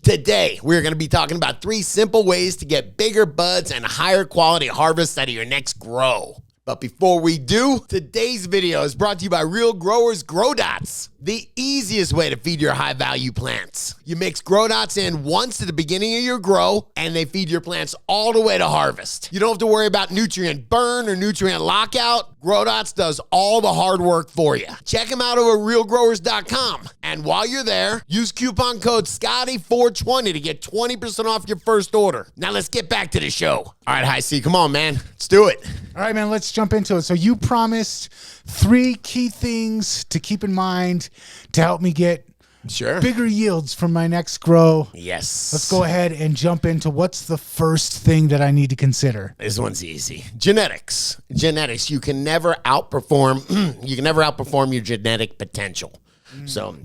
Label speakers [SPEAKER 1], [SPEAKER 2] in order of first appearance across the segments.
[SPEAKER 1] Today, we're going to be talking about 3 simple ways to get bigger buds and higher quality harvests out of your next grow. But before we do, today's video is brought to you by Real Growers Grow Dots, the easiest way to feed your high-value plants. You mix grow dots in once at the beginning of your grow, and they feed your plants all the way to harvest. You don't have to worry about nutrient burn or nutrient lockout. Grow Dots does all the hard work for you. Check them out over at realgrowers.com. And while you're there, use coupon code Scotty420 to get 20% off your first order. Now let's get back to the show. All right, Hi C, come on, man. Let's do it.
[SPEAKER 2] All right, man, let's jump into it. So you promised 3 key things to keep in mind to help me get bigger yields from my next grow.
[SPEAKER 1] Yes.
[SPEAKER 2] Let's go ahead and jump into what's the first thing that I need to consider.
[SPEAKER 1] This one's easy. Genetics. Genetics. You can never outperform your genetic potential. So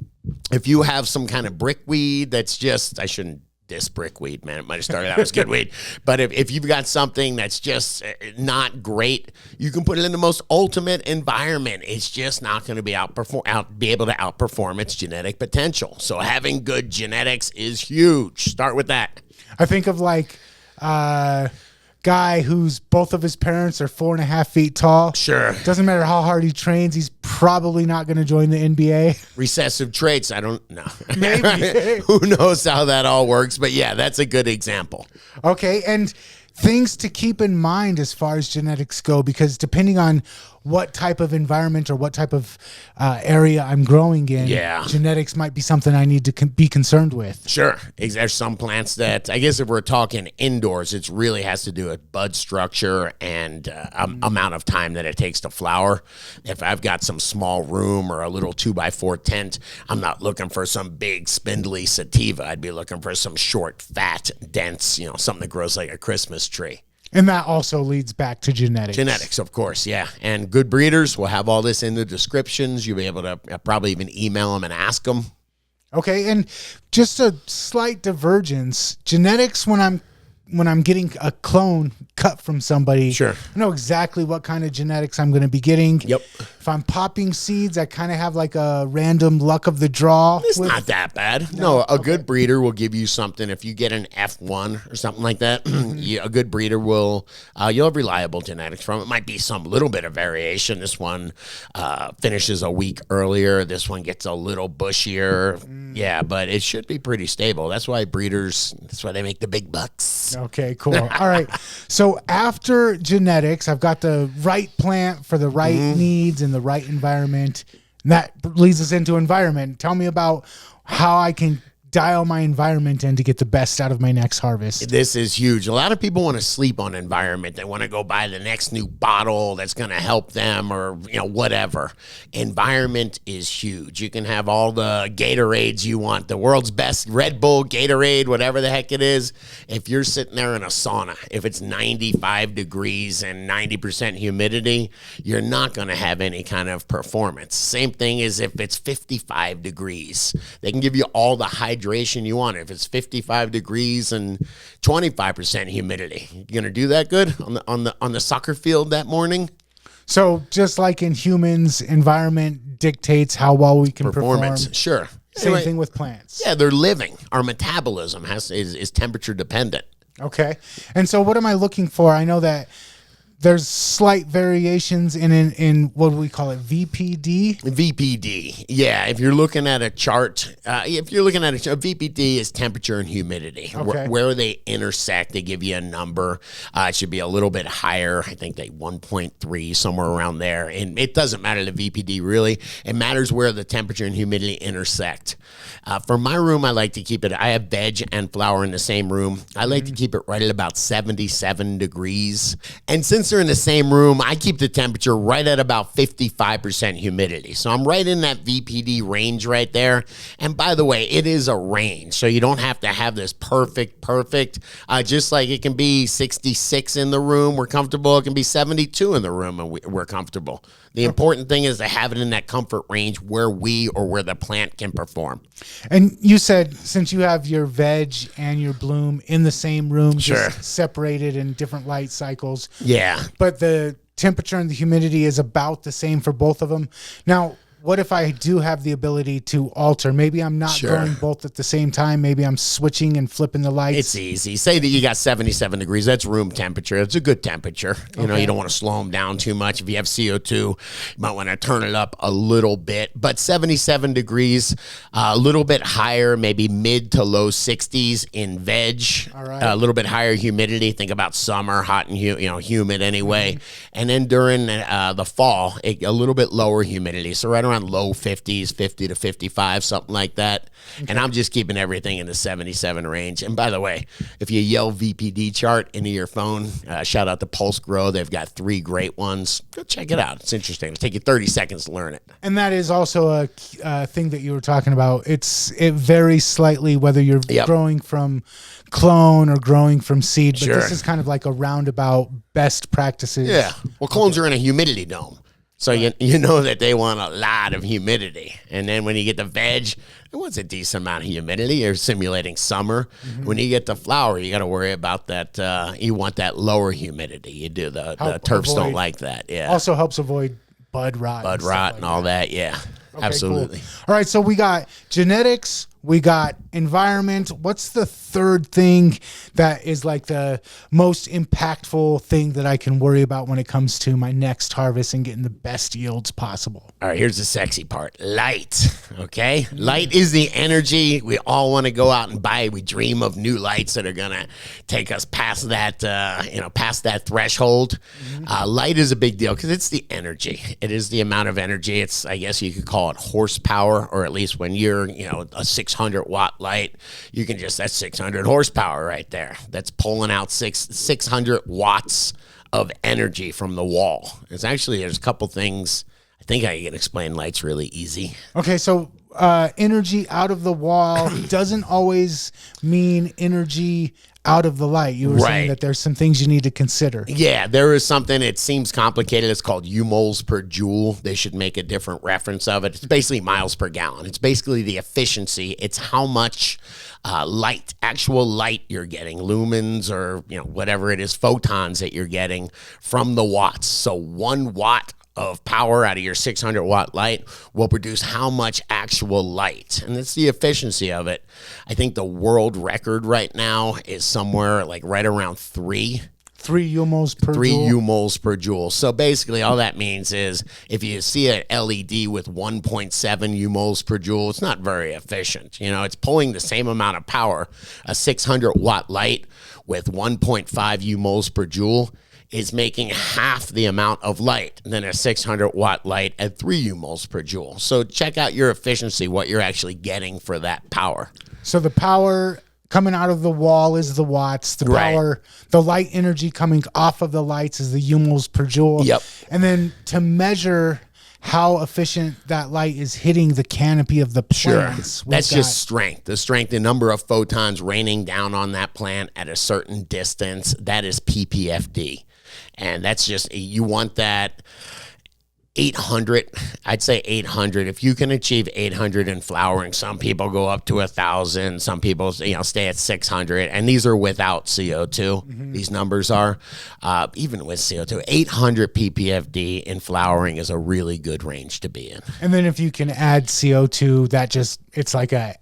[SPEAKER 1] if you have some kind of brickweed that's just, I shouldn't diss brickweed, man. It might have started out as good weed. But if you've got something that's just not great, you can put it in the most ultimate environment. It's just not going to be able to outperform its genetic potential. So having good genetics is huge. Start with that.
[SPEAKER 2] I think of like guy who's both of his parents are 4.5 feet tall.
[SPEAKER 1] Sure.
[SPEAKER 2] Doesn't matter how hard he trains, he's probably not going to join the NBA.
[SPEAKER 1] Recessive traits, I don't know.
[SPEAKER 2] Maybe.
[SPEAKER 1] Who knows how that all works, but yeah, that's a good example.
[SPEAKER 2] Okay, and things to keep in mind as far as genetics go, because depending on what type of environment or what type of area I'm growing in, genetics might be something I need to be concerned with.
[SPEAKER 1] Sure. There's some plants that, I guess if we're talking indoors, it really has to do with bud structure and amount of time that it takes to flower. If I've got some small room or a little 2x4 tent, I'm not looking for some big spindly sativa. I'd be looking for some short, fat, dense, something that grows like a Christmas tree.
[SPEAKER 2] And that also leads back to genetics.
[SPEAKER 1] Genetics, of course, yeah. And good breeders will have all this in the descriptions. You'll be able to probably even email them and ask them.
[SPEAKER 2] Okay, and just a slight divergence. Genetics, when I'm getting a clone cut from somebody,
[SPEAKER 1] sure,
[SPEAKER 2] I know exactly what kind of genetics I'm going to be getting.
[SPEAKER 1] Yep.
[SPEAKER 2] If I'm popping seeds, I kind of have like a random luck of the draw.
[SPEAKER 1] It's not that bad. No, a good breeder will give you something. If you get an F1 or something like that, a good breeder will, you'll have reliable genetics from it. Might be some little bit of variation. This one finishes a week earlier. This one gets a little bushier. Yeah, but it should be pretty stable. That's why that's why they make the big bucks.
[SPEAKER 2] Okay, cool. All right. So after genetics, I've got the right plant for the right needs and the right environment. And that leads us into environment. Tell me about how I can dial my environment in to get the best out of my next harvest.
[SPEAKER 1] This is huge. A lot of people want to sleep on environment. They want to go buy the next new bottle that's going to help them or, whatever. Environment is huge. You can have all the Gatorades you want, the world's best Red Bull, Gatorade, whatever the heck it is. If you're sitting there in a sauna, if it's 95 degrees and 90% humidity, you're not going to have any kind of performance. Same thing as if it's 55 degrees. They can give you all the hydration you want. If it's 55 degrees and 25% humidity, you gonna do that good on the soccer field that morning?
[SPEAKER 2] So just like in humans, environment dictates how well we can perform.
[SPEAKER 1] Sure.
[SPEAKER 2] Same thing with plants.
[SPEAKER 1] Yeah, they're living. Our metabolism is temperature dependent.
[SPEAKER 2] Okay. And so what am I looking for? I know that there's slight variations in what do we call it, VPD?
[SPEAKER 1] VPD, yeah. If you're looking at a chart, VPD is temperature and humidity.
[SPEAKER 2] Okay.
[SPEAKER 1] Where they intersect, they give you a number. It should be a little bit higher. I think they 1.3, somewhere around there. And it doesn't matter the VPD, really. It matters where the temperature and humidity intersect. For my room, I like to keep it, I have veg and flower in the same room. I like to keep it right at about 77 degrees. And since they're in the same room, I keep the temperature right at about 55% humidity. So I'm right in that VPD range right there. And by the way, it is a range. So you don't have to have this perfect. Just like it can be 66 in the room, we're comfortable. It can be 72 in the room and we're comfortable. The important thing is to have it in that comfort range where where the plant can perform.
[SPEAKER 2] And you said since you have your veg and your bloom in the same room, just separated in different light cycles.
[SPEAKER 1] Yeah.
[SPEAKER 2] But the temperature and the humidity is about the same for both of them. Now, what if I do have the ability to alter? Maybe I'm not growing both at the same time. Maybe I'm switching and flipping the lights.
[SPEAKER 1] It's easy. Say that you got 77 degrees. That's room temperature. It's a good temperature. You know, you don't want to slow them down too much. If you have CO2, you might want to turn it up a little bit. But 77 degrees, a little bit higher, maybe mid to low 60s in veg.
[SPEAKER 2] All right.
[SPEAKER 1] A little bit higher humidity. Think about summer, hot and humid anyway. And then during the fall, a little bit lower humidity. So right around low 50s, 50 to 55, something like that. And I'm just keeping everything in the 77 range. And by the way, if you yell VPD chart into your phone, shout out to Pulse Grow. They've got 3 great ones. Go check it out. It's interesting. It'll take you 30 seconds to learn it.
[SPEAKER 2] And that is also a thing that you were talking about. It varies slightly whether you're growing from clone or growing from seed. But this is kind of like a roundabout best practices.
[SPEAKER 1] Yeah. Well, clones are in a humidity dome. So you know that they want a lot of humidity. And then when you get the veg, it wants a decent amount of humidity. You're simulating summer. When you get the flower, you got to worry about that. You want that lower humidity. You do. The turfs don't like that. Yeah.
[SPEAKER 2] Also helps avoid bud rot.
[SPEAKER 1] Bud rot and all that. Yeah.
[SPEAKER 2] Okay,
[SPEAKER 1] absolutely.
[SPEAKER 2] Cool. All right. So we got genetics. We got environment. What's the third thing that is like the most impactful thing that I can worry about when it comes to my next harvest and getting the best yields possible?
[SPEAKER 1] All right, here's the sexy part. Light, okay? Light is the energy we all want to go out and buy. We dream of new lights that are going to take us past that, past that threshold. Light is a big deal because it's the energy. It is the amount of energy. It's, I guess you could call it horsepower, or at least when you're, a 600-watt light, you can that's 600 horsepower right there. That's pulling out 600 watts of energy from the wall. There's a couple things. I think I can explain lights really easy.
[SPEAKER 2] Okay, so energy out of the wall doesn't always mean energy out of the light. You were saying that there's some things you need to consider.
[SPEAKER 1] Yeah, there is something. It seems complicated. It's called U-moles per joule. They should make a different reference of it. It's basically miles per gallon. It's basically the efficiency. It's how much actual light you're getting, lumens or whatever it is, photons that you're getting from the watts. So 1 watt of power out of your 600-watt light will produce how much actual light. And it's the efficiency of it. I think the world record right now is somewhere like right around 3
[SPEAKER 2] U-moles per joule.
[SPEAKER 1] 3 U-moles per joule. So basically all that means is if you see an LED with 1.7 U-moles per joule, it's not very efficient. It's pulling the same amount of power. A 600-watt light with 1.5 U-moles per joule is making half the amount of light than a 600-watt light at 3 U-moles per joule. So check out your efficiency, what you're actually getting for that power.
[SPEAKER 2] So the power coming out of the wall is the watts. The power, the light energy coming off of the lights is the U-moles per joule.
[SPEAKER 1] Yep.
[SPEAKER 2] And then to measure how efficient that light is hitting the canopy of the plants.
[SPEAKER 1] That's just strength. The number of photons raining down on that plant at a certain distance, that is ppfd. And that's just, you want that 800. I'd say 800. If you can achieve 800 in flowering, some people go up to 1,000. Some people, stay at 600. And these are without CO2. These numbers are, even with CO2, 800 ppfd in flowering is a really good range to be in.
[SPEAKER 2] And then if you can add CO2, it's like a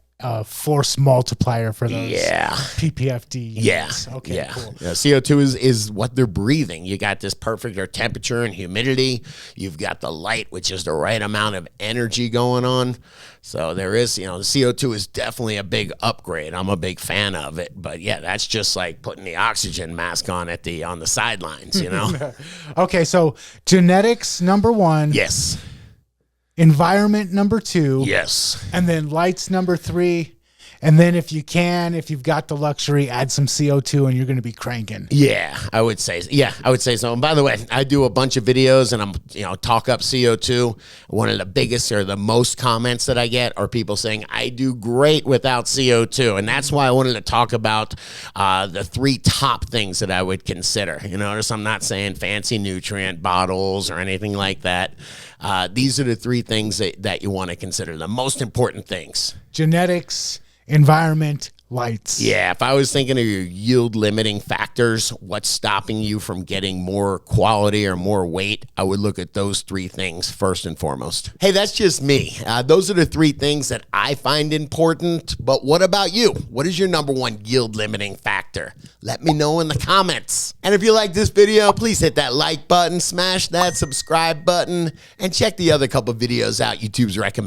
[SPEAKER 2] force multiplier for those ppfd units. Okay, cool.
[SPEAKER 1] CO2 is what they're breathing. You got this perfect temperature and humidity. You've got the light, which is the right amount of energy going on. So there is, the CO2 is definitely a big upgrade. I'm a big fan of it. But yeah, that's just like putting the oxygen mask on on the sidelines,
[SPEAKER 2] Okay, so genetics, number 1.
[SPEAKER 1] Yes.
[SPEAKER 2] Environment, number 2.
[SPEAKER 1] Yes.
[SPEAKER 2] And then lights, number 3. And then if you've got the luxury, add some CO2 and you're going to be cranking.
[SPEAKER 1] Yeah, I would say so. And by the way, I do a bunch of videos and I'm, talk up CO2. One of the biggest or the most comments that I get are people saying, I do great without CO2. And that's why I wanted to talk about the 3 top things that I would consider. Notice I'm not saying fancy nutrient bottles or anything like that. These are the 3 things that you want to consider, the most important things.
[SPEAKER 2] Genetics, environment, lights.
[SPEAKER 1] Yeah, if I was thinking of your yield limiting factors, what's stopping you from getting more quality or more weight, I would look at those 3 things first and foremost. Hey, that's just me. Those are the 3 things that I find important. But what about you? What is your number 1 yield limiting factor? Let me know in the comments. And if you like this video, please hit that like button, smash that subscribe button, and check the other couple videos out YouTube's recommended.